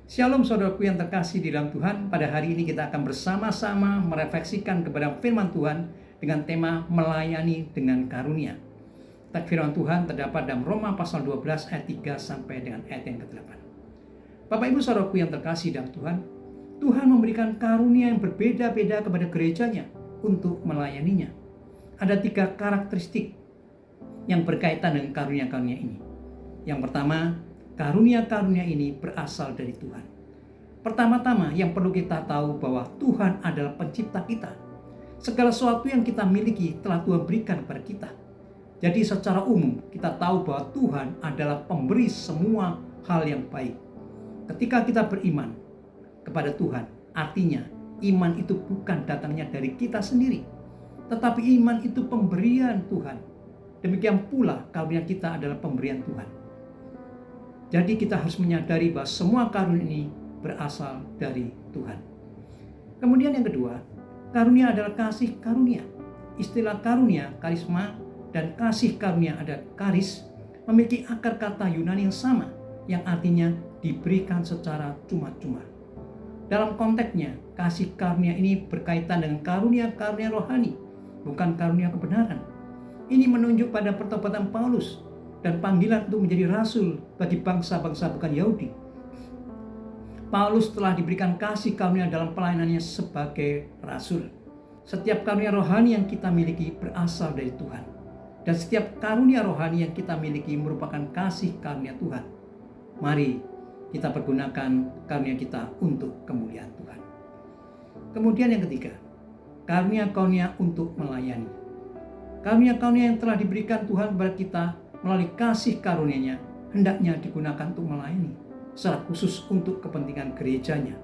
Shalom saudaraku yang terkasih di dalam Tuhan. Pada hari ini kita akan bersama-sama merefleksikan kepada firman Tuhan dengan tema melayani dengan karunia. Teks firman Tuhan terdapat dalam Roma pasal 12 ayat 3 sampai dengan ayat yang ke-8. Bapak Ibu saudaraku yang terkasih dalam Tuhan, Tuhan memberikan karunia yang berbeda-beda kepada gerejanya untuk melayaninya. Ada 3 karakteristik yang berkaitan dengan karunia-karunia ini. Yang pertama, karunia-karunia ini berasal dari Tuhan. Pertama-tama yang perlu kita tahu bahwa Tuhan adalah pencipta kita. Segala sesuatu yang kita miliki telah Tuhan berikan kepada kita. Jadi secara umum kita tahu bahwa Tuhan adalah pemberi semua hal yang baik. Ketika kita beriman kepada Tuhan, artinya iman itu bukan datangnya dari kita sendiri, tetapi iman itu pemberian Tuhan. Demikian pula karunia kita adalah pemberian Tuhan. Jadi kita harus menyadari bahwa semua karunia ini berasal dari Tuhan. Kemudian yang kedua, karunia adalah kasih karunia. Istilah karunia, karisma, dan kasih karunia ada karis, memiliki akar kata Yunani yang sama, yang artinya diberikan secara cuma-cuma. Dalam konteksnya, kasih karunia ini berkaitan dengan karunia-karunia rohani, bukan karunia kebenaran. Ini menunjuk pada pertobatan Paulus dan panggilan untuk menjadi rasul bagi bangsa-bangsa bukan Yahudi. Paulus telah diberikan kasih karunia dalam pelayanannya sebagai rasul. Setiap karunia rohani yang kita miliki berasal dari Tuhan. Dan setiap karunia rohani yang kita miliki merupakan kasih karunia Tuhan. Mari kita pergunakan karunia kita untuk kemuliaan Tuhan. Kemudian yang ketiga, karunia-karunia untuk melayani. Karunia-karunia yang telah diberikan Tuhan kepada kita melalui kasih karunia-Nya hendaknya digunakan untuk melayani, secara khusus untuk kepentingan gerejanya.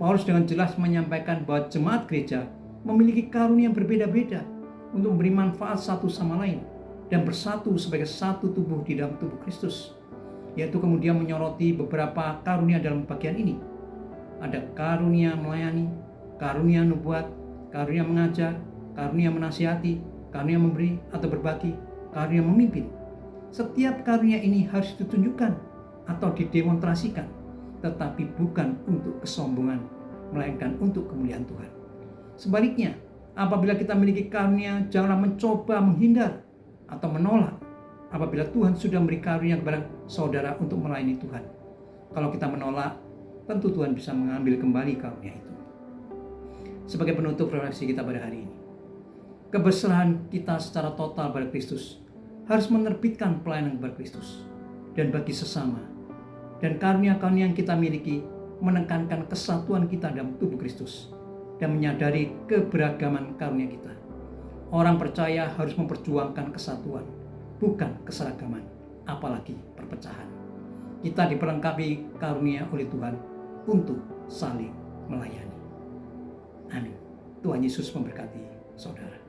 Paulus dengan jelas menyampaikan bahwa jemaat gereja memiliki karunia yang berbeda-beda untuk memberi manfaat satu sama lain dan bersatu sebagai satu tubuh di dalam tubuh Kristus. Yaitu kemudian menyoroti beberapa karunia dalam bagian ini. Ada karunia melayani, karunia nubuat, karunia mengajar, karunia menasihati, karunia memberi atau berbagi, karunia memimpin. Setiap karunia ini harus ditunjukkan atau didemonstrasikan, tetapi bukan untuk kesombongan, melainkan untuk kemuliaan Tuhan. Sebaliknya, apabila kita memiliki karunia, janganlah mencoba menghindar atau menolak apabila Tuhan sudah memberi karunia kepada saudara untuk melayani Tuhan. Kalau kita menolak, tentu Tuhan bisa mengambil kembali karunia itu. Sebagai penutup refleksi kita pada hari ini, kebersihan kita secara total pada Kristus harus menerbitkan pelayanan kepada Kristus dan bagi sesama. Dan karunia-karunia yang kita miliki menekankan kesatuan kita dalam tubuh Kristus dan menyadari keberagaman karunia kita. Orang percaya harus memperjuangkan kesatuan, bukan keseragaman, apalagi perpecahan. Kita diperlengkapi karunia oleh Tuhan untuk saling melayani. Amin. Tuhan Yesus memberkati saudara.